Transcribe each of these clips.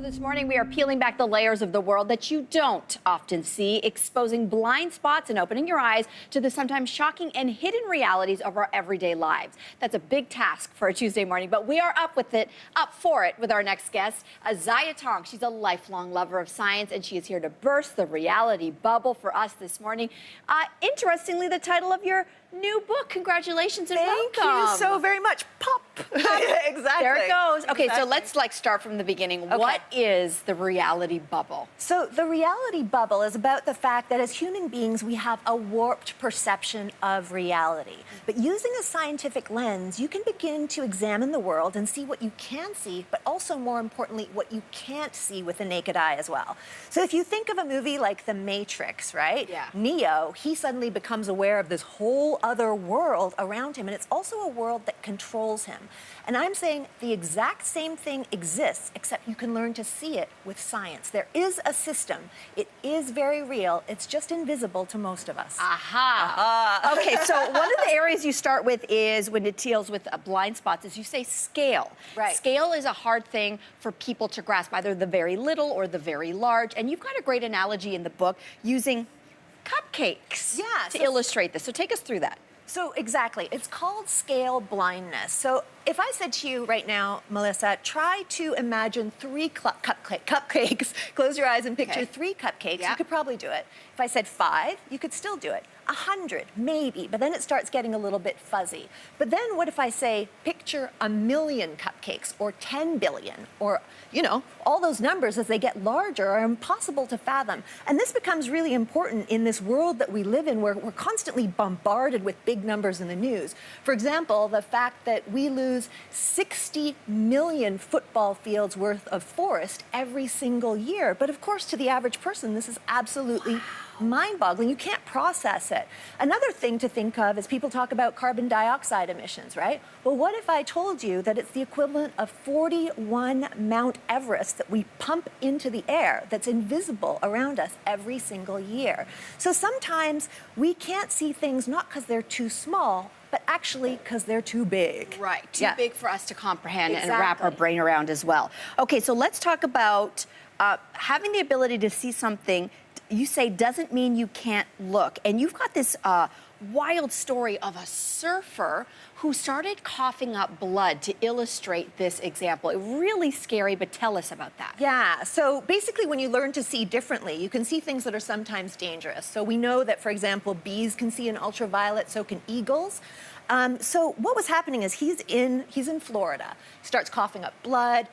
This morning, we are peeling back the layers of the world that you don't often see, exposing blind spots and opening your eyes to the sometimes shocking and hidden realities of our everyday lives. That's a big task for a Tuesday morning, but we are up for it with our next guest, Ziya Tong. She's a lifelong lover of science, and she is here to burst the reality bubble for us this morning. Interestingly, the title of your new book. Congratulations and welcome. Thank you so very much. Pop. Exactly. There it goes. Okay, exactly. so let's start from the beginning. Okay. What is the reality bubble? So the reality bubble is about the fact that as human beings, we have a warped perception of reality. But using a scientific lens, you can begin to examine the world and see what you can see, but also more importantly, what you can't see with the naked eye as well. So if you think of a movie like The Matrix, right? Yeah. Neo, he suddenly becomes aware of this whole other world around him, and it's also a world that controls him. And I'm saying the exact same thing exists, except you can learn to see it with science. There is a system. It is very real. It's just invisible to most of us. Aha. Okay, so one of the areas you start with is when it deals with blind spots, is you say scale. Right. Scale is a hard thing for people to grasp, either the very little or the very large. And you've got a great analogy in the book using cupcakes to illustrate this. So take us through that. So exactly, it's called scale blindness. So if I said to you right now, Melissa, try to imagine three cupcakes, close your eyes and picture 3 cupcakes, you could probably do it. If I said 5, you could still do it. 100, maybe, but then it starts getting a little bit fuzzy. But then what if I say, picture 1,000,000 cupcakes, or 10 billion, or, you know, all those numbers as they get larger are impossible to fathom. And this becomes really important in this world that we live in, where we're constantly bombarded with big numbers in the news. For example, the fact that we lose 60 million football fields worth of forest every single year. But of course, to the average person, this is absolutely mind-boggling. You can't process it. Another thing to think of is people talk about carbon dioxide emissions, right? Well, what if I told you that it's the equivalent of 41 Mount Everest that we pump into the air that's invisible around us every single year? So sometimes we can't see things not because they're too small, but actually because they're too big. Right, too big for us to comprehend and wrap our brain around as well. Okay, so let's talk about having the ability to see something. You say doesn't mean you can't look. And you've got this wild story of a surfer who started coughing up blood to illustrate this example. Really scary, but tell us about that. Yeah, so basically when you learn to see differently, you can see things that are sometimes dangerous. So we know that, for example, bees can see in ultraviolet, so can eagles. So what was happening is he's in Florida. He starts coughing up blood,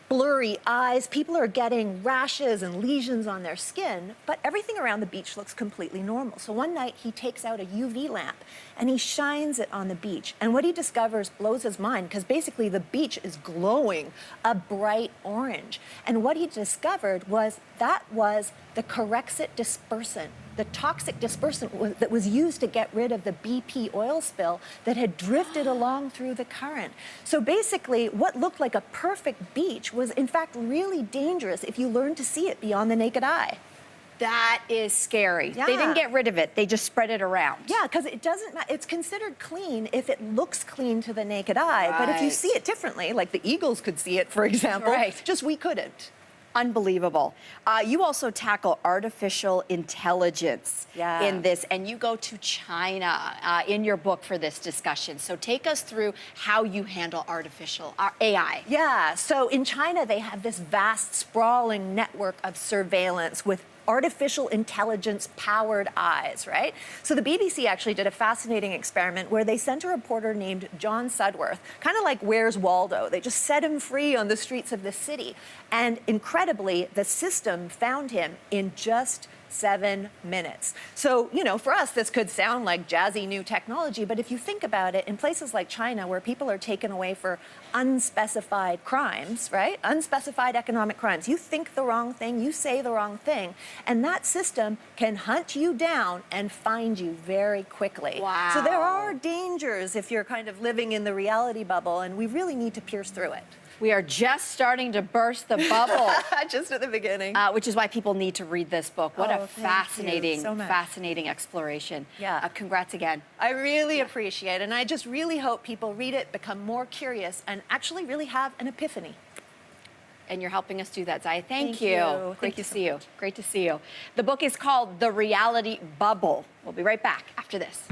blurry eyes. People are getting rashes and lesions on their skin, but everything around the beach looks completely normal. So one night he takes out a UV lamp and he shines it on the beach. And what he discovers blows his mind, because basically the beach is glowing a bright orange. And what he discovered was that was the Corexit dispersant, the toxic dispersant that was used to get rid of the BP oil spill that had drifted along through the current. So basically, what looked like a perfect beach was in fact really dangerous if you learned to see it beyond the naked eye. That is scary. Yeah. They didn't get rid of it. They just spread it around. Yeah, because it doesn't matter. It's considered clean if it looks clean to the naked eye. But if you see it differently, like the eagles could see it, for example, just we couldn't. Unbelievable. You also tackle artificial intelligence in this, and you go to China in your book for this discussion. So take us through how you handle artificial AI. Yeah, so in China, they have this vast, sprawling network of surveillance with artificial intelligence powered eyes, right? So the BBC actually did a fascinating experiment where they sent a reporter named John Sudworth, kind of like Where's Waldo. They just set him free on the streets of the city. And incredibly, the system found him in just 7 minutes. So, you know, for us, this could sound like jazzy new technology, but if you think about it, in places like China, where people are taken away for unspecified crimes, right? Unspecified economic crimes. You think the wrong thing, you say the wrong thing, and that system can hunt you down and find you very quickly. Wow. So there are dangers if you're kind of living in the reality bubble, and we really need to pierce through it. We are just starting to burst the bubble. Just at the beginning. Which is why people need to read this book. What a fascinating, fascinating exploration. Yeah. Congrats again. I really appreciate it. And I just really hope people read it, become more curious, and actually really have an epiphany. And you're helping us do that, Ziya. Thank Thank you. you. Great Thank to you so see you. Great to see you. The book is called The Reality Bubble. We'll be right back after this.